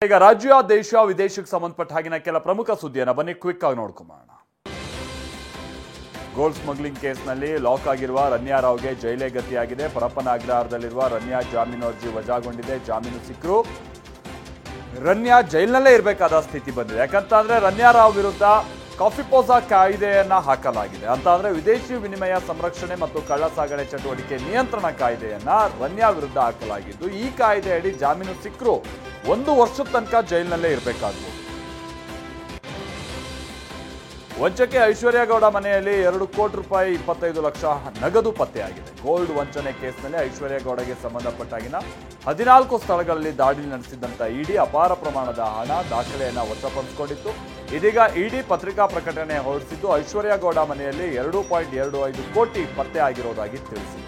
ಈಗ ರಾಜ್ಯ ದೇಶ ವಿದೇಶಕ್ಕೆ ಸಂಬಂಧಪಟ್ಟ ಹಾಗಿನ ಕೆಲ ಪ್ರಮುಖ ಸುದ್ದಿಯನ್ನು ಬನ್ನಿ ಕ್ವಿಕ್ ಆಗಿ ನೋಡ್ಕೊಂಬೋಣ. ಗೋಲ್ಡ್ ಸ್ಮಗ್ಲಿಂಗ್ ಕೇಸ್ನಲ್ಲಿ ಲಾಕ್ ಆಗಿರುವ ರನ್ಯಾ ರಾವ್ಗೆ ಜೈಲೇ ಗತಿಯಾಗಿದೆ. ಪರಪ್ಪನ ಅಗ್ರಹಾರದಲ್ಲಿರುವ ರನ್ಯಾ ಜಾಮೀನು ಅರ್ಜಿ ವಜಾಗೊಂಡಿದೆ. ಜಾಮೀನು ಸಿಕ್ಕರೂ ರನ್ಯಾ ಜೈಲಿನಲ್ಲೇ ಇರಬೇಕಾದ ಸ್ಥಿತಿ ಬಂದಿದೆ. ಯಾಕಂತಂದ್ರೆ ರನ್ಯಾ ರಾವ್ ವಿರುದ್ಧ ಕಾಫಿ ಪೋಸಾ ಕಾಯ್ದೆಯನ್ನ ಹಾಕಲಾಗಿದೆ. ಅಂತ ಅಂದ್ರೆ ವಿದೇಶಿ ವಿನಿಮಯ ಸಂರಕ್ಷಣೆ ಮತ್ತು ಕಳ್ಳ ಸಾಗಣೆ ಚಟುವಟಿಕೆ ನಿಯಂತ್ರಣ ಕಾಯ್ದೆಯನ್ನ ರನ್ಯಾ ವಿರುದ್ಧ ಹಾಕಲಾಗಿದ್ದು, ಈ ಕಾಯ್ದೆಯಡಿ ಜಾಮೀನು ಸಿಕ್ಕರೂ 1 ವರ್ಷದ ತನಕ ಜೈಲಿನಲ್ಲೇ ಇರಬೇಕಾಗುವುದು. ವಂಚಕೆ ಐಶ್ವರ್ಯ ಗೌಡ ಮನೆಯಲ್ಲಿ 2 ಕೋಟಿ ರೂಪಾಯಿ 25 ಲಕ್ಷ ನಗದು ಪತ್ತೆಯಾಗಿದೆ. ಗೋಲ್ಡ್ ವಂಚನೆ ಕೇಸ್ನಲ್ಲಿ ಐಶ್ವರ್ಯ ಗೌಡಗೆ ಸಂಬಂಧಪಟ್ಟಾಗಿನ 14 ಸ್ಥಳಗಳಲ್ಲಿ ದಾಳಿ ನಡೆಸಿದಂತ ಇಡಿ ಅಪಾರ ಪ್ರಮಾಣದ ಹಣ ದಾಖಲೆಯನ್ನ ವಶಪಡಿಸಿಕೊಂಡಿತ್ತು. ಇದೀಗ ಇಡಿ ಪತ್ರಿಕಾ ಪ್ರಕಟಣೆ ಹೊರಡಿಸಿದ್ದು, ಐಶ್ವರ್ಯ ಗೌಡ ಮನೆಯಲ್ಲಿ 2.25 ಕೋಟಿ ಪತ್ತೆ ಆಗಿರೋದಾಗಿ ತಿಳಿಸಿದೆ.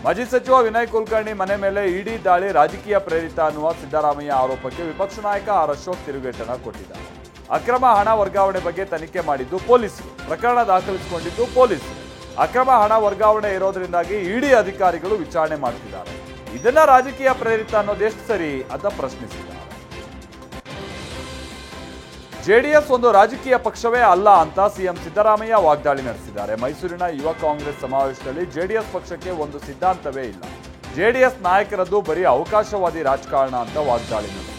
ಮಾಜಿ ಸಚಿವ ವಿನಯ್ ಕುಲಕರ್ಣಿ ಮನೆ ಮೇಲೆ ಇಡಿ ದಾಳಿ ರಾಜಕೀಯ ಪ್ರೇರಿತ ಅನ್ನುವ ಸಿದ್ದರಾಮಯ್ಯ ಆರೋಪಕ್ಕೆ ವಿಪಕ್ಷ ನಾಯಕ ಆರ್ ಅಶೋಕ್ ತಿರುಗೇಟನ್ನು ಕೊಟ್ಟಿದ್ದಾರೆ. ಅಕ್ರಮ ಹಣ ವರ್ಗಾವಣೆ ಬಗ್ಗೆ ತನಿಖೆ ಮಾಡಿದ್ದು ಪೊಲೀಸರು, ಪ್ರಕರಣ ದಾಖಲಿಸಿಕೊಂಡಿದ್ದು ಪೊಲೀಸರು. ಅಕ್ರಮ ಹಣ ವರ್ಗಾವಣೆ ಇರೋದ್ರಿಂದಾಗಿ ಇಡಿ ಅಧಿಕಾರಿಗಳು ವಿಚಾರಣೆ ಮಾಡ್ತಿದ್ದಾರೆ. ಇದನ್ನ ರಾಜಕೀಯ ಪ್ರೇರಿತ ಅನ್ನೋದೆಷ್ಟು ಸರಿ ಅಂತ ಪ್ರಶ್ನಿಸಿದ್ದಾರೆ. ಜೆಡಿಎಸ್ ಒಂದು ರಾಜಕೀಯ ಪಕ್ಷವೇ ಅಲ್ಲ ಅಂತ ಸಿಎಂ ಸಿದ್ದರಾಮಯ್ಯ ವಾಗ್ದಾಳಿ ನಡೆಸಿದ್ದಾರೆ. ಮೈಸೂರಿನ ಯುವ ಕಾಂಗ್ರೆಸ್ ಸಮಾವೇಶದಲ್ಲಿ ಜೆಡಿಎಸ್ ಪಕ್ಷಕ್ಕೆ ಒಂದು ಸಿದ್ಧಾಂತವೇ ಇಲ್ಲ, ಜೆಡಿಎಸ್ ನಾಯಕರದ್ದು ಬರೀ ಅವಕಾಶವಾದಿ ರಾಜಕಾರಣ ಅಂತ ವಾಗ್ದಾಳಿ ನಡೆಸಿದ್ದಾರೆ.